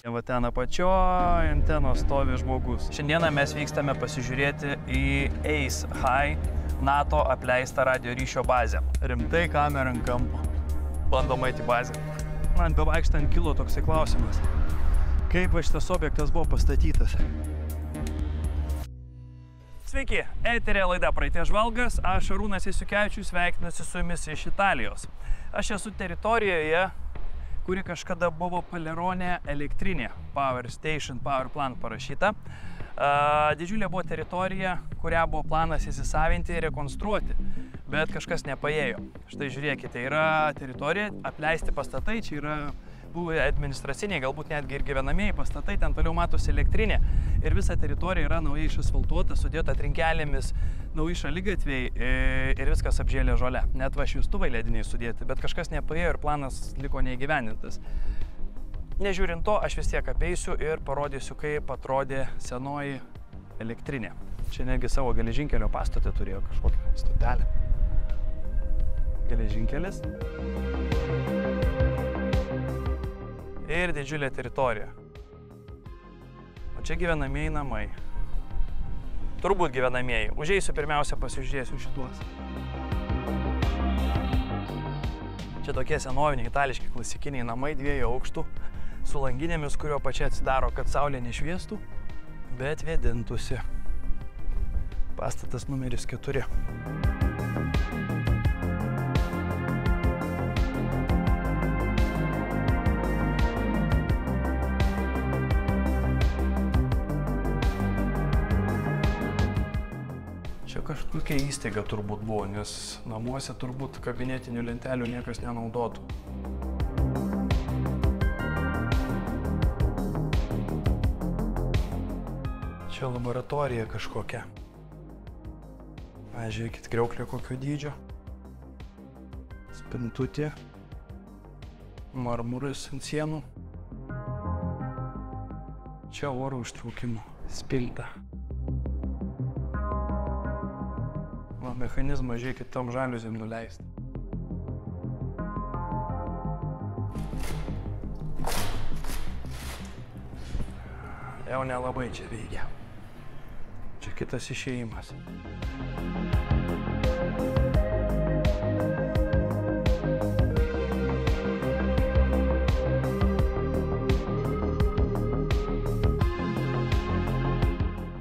Va ten apačioj antenos stovi žmogus. Šiandieną mes vykstame pasižiūrėti į Ace High NATO apleistą radio ryšio bazę. Rimtai kamera ant kampo. Bandom eiti į bazę. Man bevaikštant kilo toksai klausimas. Kaip šitas objektas buvo pastatytas? Sveiki, eterė laida Praeities žvalgas. Aš Arūnas Jasiukevičius, sveikinuosi su jumis iš Italijos. Aš esu teritorijoje, kuri kažkada buvo Paleronė elektrinė, Power Station, Power Plant parašyta. Didžiulė buvo teritorija, kurią buvo planas įsisavinti ir rekonstruoti, bet kažkas nepaėjo. Štai žiūrėkite, yra teritorija, apleisti pastatai, čia yra buvę administraciniai, galbūt netgi ir gyvenamieji pastatai, ten toliau matosi elektrinė ir visa teritorija yra naujai išasfaltuota, sudėta trinkelėmis, nauji šaligatviai ir viskas apžėlė žole. Net va šviestuvai lediniai sudėti, bet kažkas nepaėjo ir planas liko neįgyvendintas. Nežiūrint to, aš vis tiek apeisiu ir parodysiu, kaip atrodė senoji elektrinė. Čia netgi savo geležinkelio pastatą turėjo kažkokią stotelę. Geležinkelis. Ir didžiulė teritorija. O čia gyvenamieji namai. Turbūt gyvenamieji. Užeisiu pirmiausia, pasižiūrėsiu šituos. Čia tokie senoviniai, itališki, klasikiniai namai, 2 aukštų, su langinėmis, kurio pačia atsidaro, kad saulė nešviestų, bet vėdintųsi. Pastatas numeris 4. Čia kažkokia įstaiga turbūt buvo, nes namuose turbūt kabinetinių lentelių niekas nenaudotų. Čia laboratorija kažkokia. Žiūrėkit, kriauklė kokio dydžio. Spintutė. Marmuras ant sienų. Čia oro užtraukimo spilta. Mechanizmą, žiūrėkit, tom žaliuzėm nuleisti. Jau nelabai čia veikia. Čia kitas išėjimas.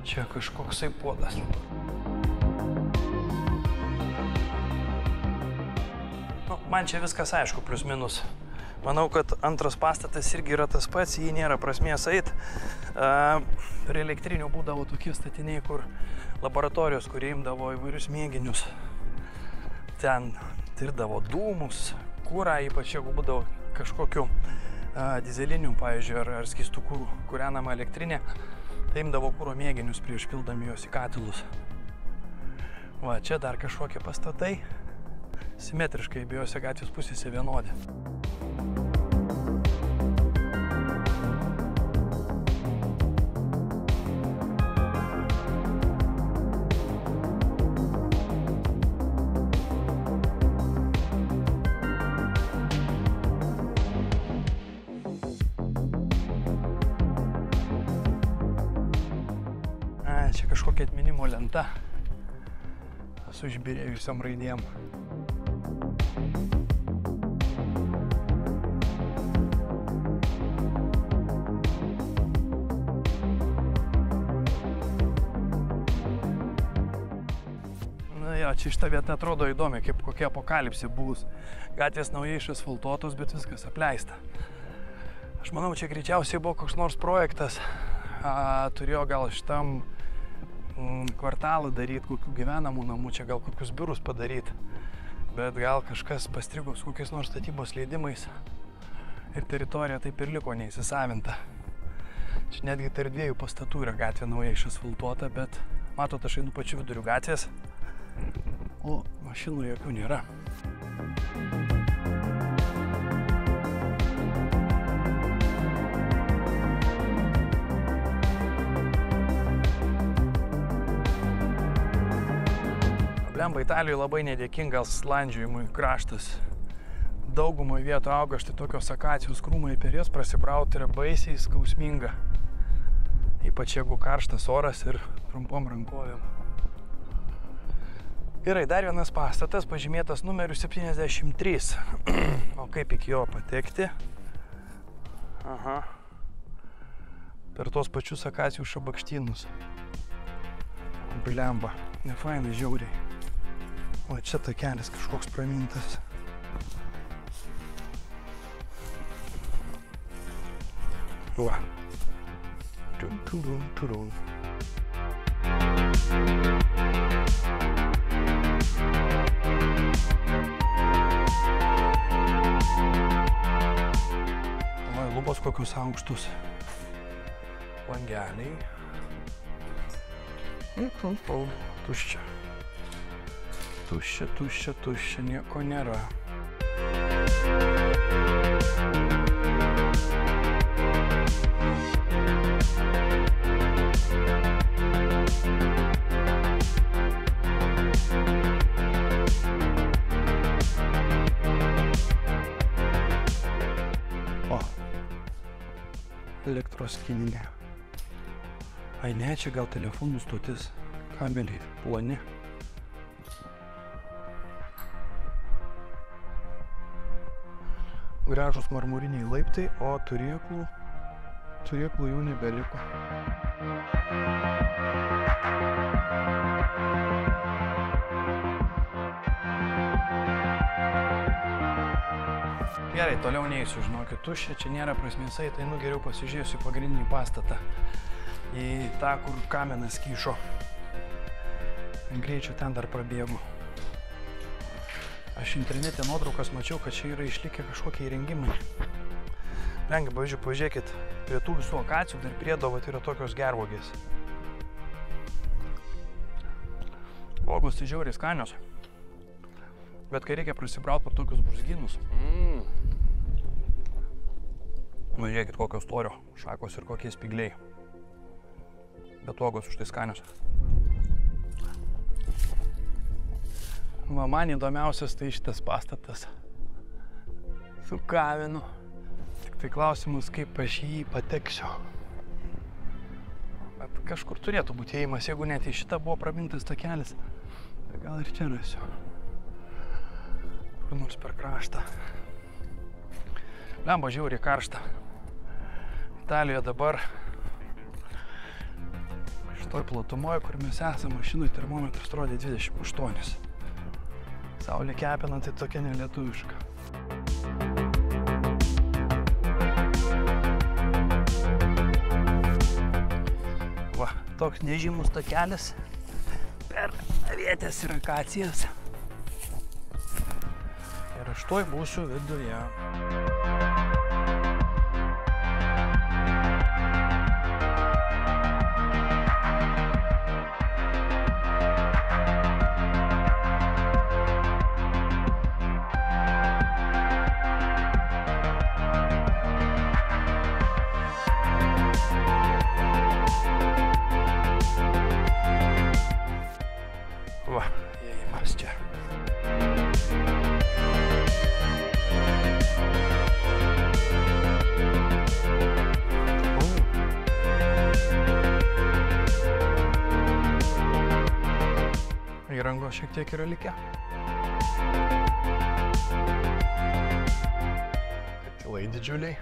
Čia kažkoksai puodas. Man čia viskas aišku, plius minus. Manau, kad antras pastatas irgi yra tas pats, jį nėra prasmės eit. Prie elektrinių būdavo tokie statiniai, kur laboratorijos, kurie imdavo įvairius mėginius. Ten tirdavo dūmus, kurą, ypač jeigu būdavo kažkokiu dizeliniu, pavyzdžiui, ar skystų kūrų kūrenama elektrinė, tai imdavo kūro mėginius prieš pildami juos į katilus. Va, čia dar kažkokie pastatai. Simetriškai abiejose gatvės pusėse vienodi. Čia kažkokia atminimo lenta su išbyrėjusiom raidėm. Čia šita vieta atrodo įdomi, kaip kokia apokalipsė bus. Gatvės naujai išasfaltuotos, bet viskas apleista. Aš manau, čia greičiausiai buvo koks nors projektas. Turėjo gal šitam kvartalą daryti, kokių gyvenamų namų, čia gal kokius biurus padaryti. Bet gal kažkas pastrigo su kokiais nors statybos leidimais. Ir teritorija taip ir liko neįsisavinta. Čia netgi tarp 2 pastatų yra gatvė naujai išasfaltuota, bet matot, aš einu pačiu viduriu gatvės. O mašinų jokių nėra. Blemba, Italijoje labai nedėkingas landžiojimui kraštas. daugumoje vietų auga štai tokios akacijos krūmai, per jas prasibrauti yra baisiai skausminga. Ypač jeigu karštas oras ir trumpom rankovėm. Gerai, dar vienas pastatas, pažymėtas numeriu 73. O kaip iki jo patekti? Aha. Per tos pačius akacijų šabakštynus. Blemba, nefainai žiauriai. O čia takelis kažkoks pramintas. Va. Turun. Oi, lubos kokius aukštus. Langeliai. Tuščia. Tuščia, nieko nėra. O, elektros skininė. Ai ne, čia gal telefonų stotis, kabeliai ploni. Gražus marmuriniai laiptai, o turėklų jau nebeliko. Gerai, toliau neįsiu, žinokit, tuščia, čia nėra prasmės eit, tai geriau pasižiūrėsiu į pagrindinį pastatą. Į tą, kur kamenas kyšo. Greičiau ten dar prabėgu. Aš internete nuotraukas mačiau, kad čia yra išlikę kažkokie įrengimai. Lengi, pavyzdžiui, pažiūrėkit, prie tų visų akacijų dar priedovat yra tokios gervuogės. Uogos tai žiauriai skanios. Bet kai reikia prasibraut per tokius brūzgynus. Žiūrėkit, kokios storio šakos ir kokie spygliai. Bet uogos už tai skanios. Va, man įdomiausias tai šitas pastatas. Su kaminu. Tik tai klausimus, kaip aš jį pateksiu. Bet kažkur turėtų būti ėjimas, jeigu net į šitą buvo pramintas takelis. Tai gal ir čia rasiu. Kur nors per kraštą. Lemba žiauriai karšta. Italijoje dabar šitoj platumoje, kur mes esame, mašinui termometras rodė 28. Saulė kepina, tai tokia nelietuviška. Va, toks nežymus takelis per avietės ir akacijas. Ir aš tuoj būsiu viduje. Va, įėjimas čia. Įrangos šiek tiek yra likę. Katilai didžiuliai.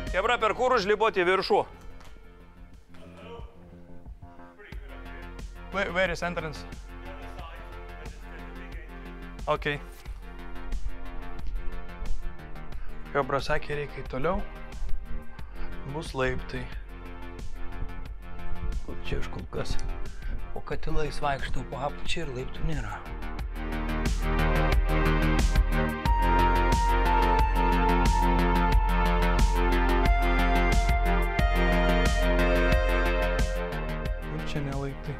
Chebra, per kur užlipoti į viršų? Where is entrance? Okay. Chebra sakė, reikia toliau. Bus laiptai. Čia iš kol kas po katilais vaikštau po apačią ir laiptų nėra. Ir čia ne laiptai.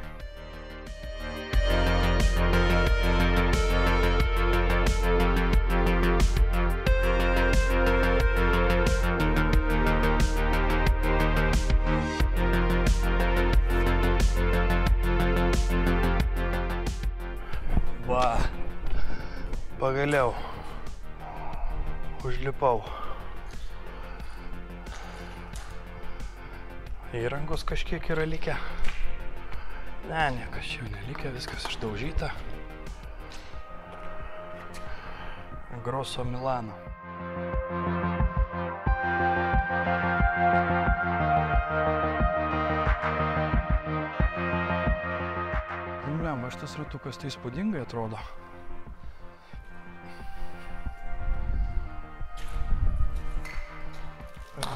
Va. Pagaliau. Užlipau. Įrangos kažkiek yra likę. Ne, niekas čia nelikę, viskas išdaužyta. Grosso Milano. Bliamba, šitas ratukas tai įspūdingai atrodo.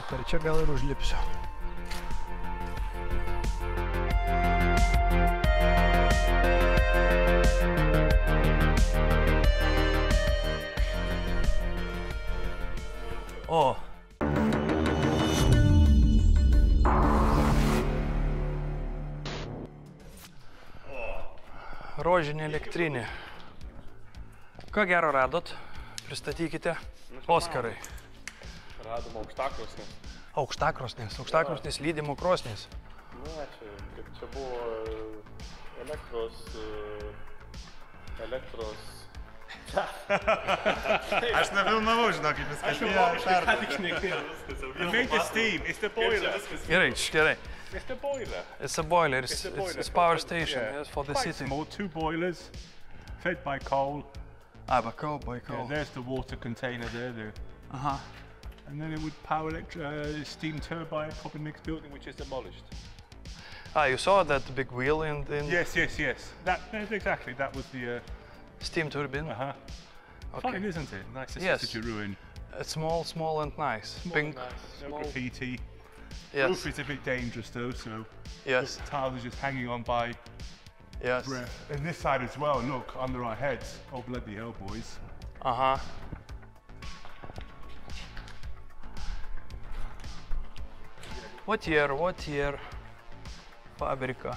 Per čia gal ir užlipsiu. O. Rožinė elektrinė. Ką gero radot? Pristatykite. Oskarai. Radom aukštakrosnės. Aukštakrosnės lydimo krosnės. Ne, čia buvo elektros... Aš nefilmavau, žinok, kaip viskas Ką tik šnekėjau. Make the steam, it's the boiler. Gerai. It's the boiler. It's a boiler, it's power station, yes, for the Quite city. small, 2 boilers, fed by coal. By coal. Yeah, there's the water container there. Aha. And then it would power steam turbine, copper mix building, which is demolished. You saw that big wheel in... Yes. Exactly, that was the... steam turbine. Okay. Fine, isn't it? Nice to Yes. see such a ruin. It's small and nice. Pink. No graffiti. Yes. Roof is a bit dangerous though, so Yes. tiles are just hanging on by Yes. breath. And this side as well, look, under our heads. Oh bloody hell, boys. Aha. What year? Fabrika.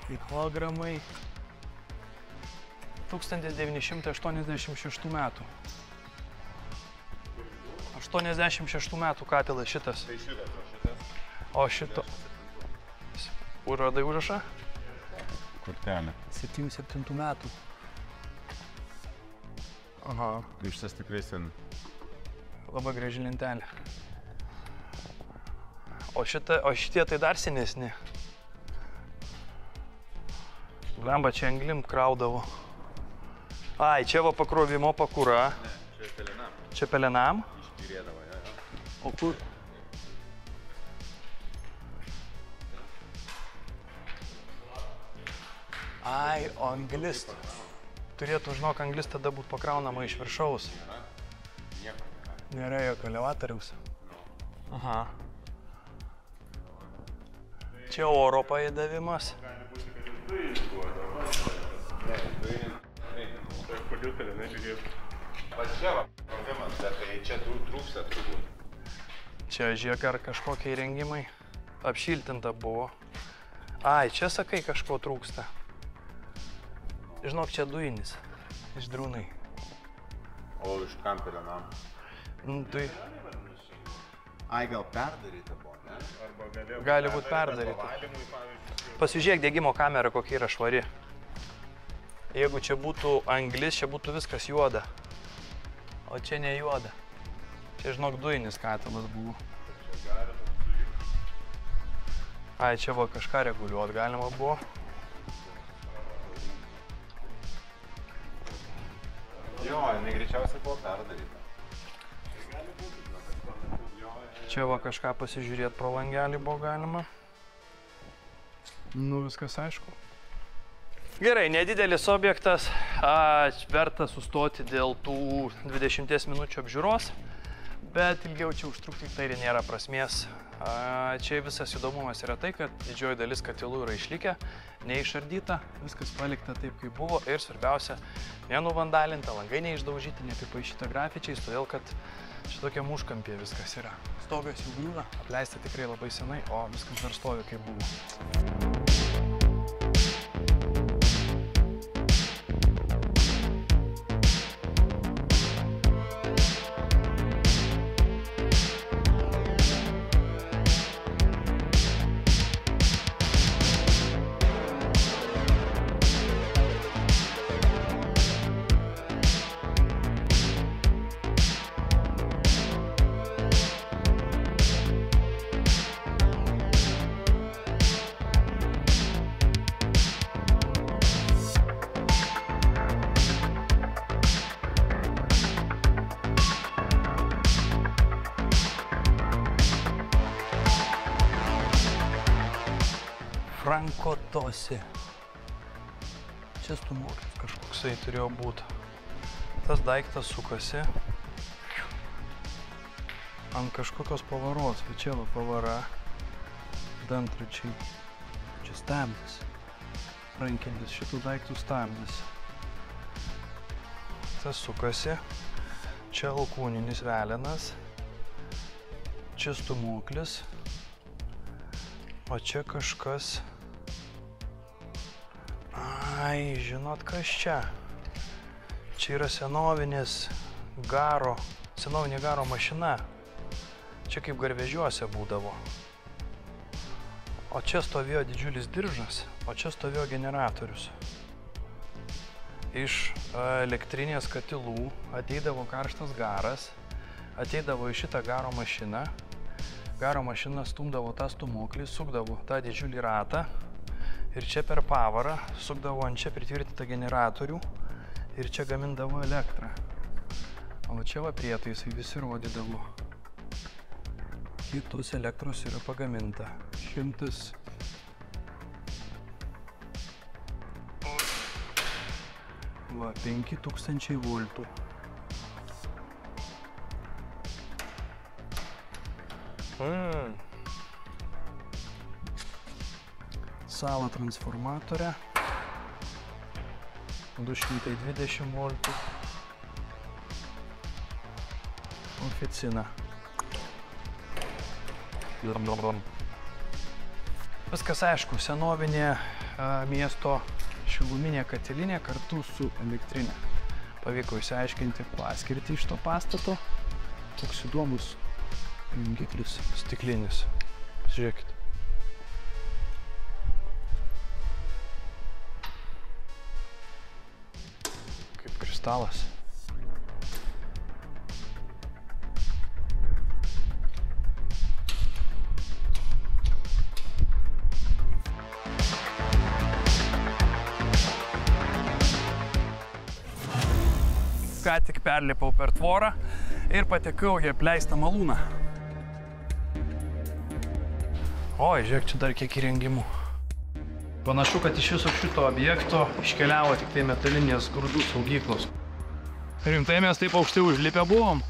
Kilogramai. 1986 metų. 86 metų katilas šitas. Tai šitas. O šito. Radai užrašą? Kortelė. 77 metų. Aha. Ištas tikrai sen. Labai graži lentelė. O šitie tai dar senesni. Blemba, čia anglim kraudavo. Ai, čia va pakrovimo pakura. Ne, čia pelenam. Čia pelenam? Išpirėdavo, jo. O kur? Ai, o anglis. Turėtų, žinok, anglis tada būtų pakraunama iš viršaus. Nieko nėra. Nėra jokio elevatoriaus. Aha. Čia oro paėdavimas. Kodėl pelenai žiūrėjau? Va čia va, problemas, bet tai čia trūksta turbūt. Čia žiūrėk, ar kažkokie įrengimai. Apšiltinta buvo. Ai, čia sakai, kažko trūksta. Žinok, čia dujinis. Iš drūnai. O iš kam pelenam? Tai Ai, gal perdaryta buvo, ne? gali būti perdaryta. Pasižiūrėk degimo kamerą, kokia yra švari. Jeigu čia būtų anglis, čia būtų viskas juoda. O čia ne juoda. Čia, žinok, dujinis katilas buvo. Ai, čia va kažką reguliuot galima buvo. Jo, jinai greičiausiai buvo perdaryta. Čia va kažką pasižiūrėti pro langelį buvo galima. Nu, viskas aišku. Gerai, nedidelis objektas, verta sustoti dėl tų 20 minučių apžiūros, bet ilgiau čia užtrukti tai ir nėra prasmės. Čia visas įdomumas yra tai, kad didžioji dalis katilų yra išlikę, neišardyta, viskas palikta taip, kaip buvo ir svarbiausia, nenuvandalinta, langai neišdaužyti, nepipaišyta grafičiais, todėl kad šitokia muškampė viskas yra. Stogas jau griūna, apleista tikrai labai senai, o viskas dar stovi kaip buvo. Frankotosi. Čia stūmoklis kažkoksai turėjo būti. Tas daiktas sukasi ant kažkokios pavaros. Tai čia va pavara. Dantračiai. Čia stabdis. Rankelis šitų daiktų stabdis. Tas sukasi. Čia alkūninis velenas. Čia stūmoklis. O čia kažkas. Ai, žinot kas čia? Čia yra senovinė garo mašina. Čia kaip garvežiuose būdavo. O čia stovėjo didžiulis diržas, o čia stovėjo generatorius. Iš elektrinės katilų ateidavo karštas garas, ateidavo į šitą garo mašiną. Garo mašina stumdavo tą stūmoklį, sukdavo tą didžiulį ratą ir čia per pavarą sukdavo ant čia pritvirtintą generatorių ir čia gamindavo elektrą. O čia va prietaisai visi rodydavo. Kiek tos elektros yra pagaminta? 100. Va, 5000 voltų. Sala transformatorė. 220 voltų. Oficina. Viskas aišku, senovinė miesto šiluminė katilinė kartu su elektrinė. Pavyko išsiaiškinti paskirtį iš to pastato. Toks įdomus jungiklis stiklinis. Žiūrėkit. Kaip kristalas. Ką tik perlipau per tvorą ir patekau į apleistą malūną. Oi, žiūrėk, čia dar kiek įrengimų. Panašu, kad iš viso šito objekto iškeliavo tik tai metalinės grūdų saugyklos. Rimtai mes taip aukštai užlipę buvom.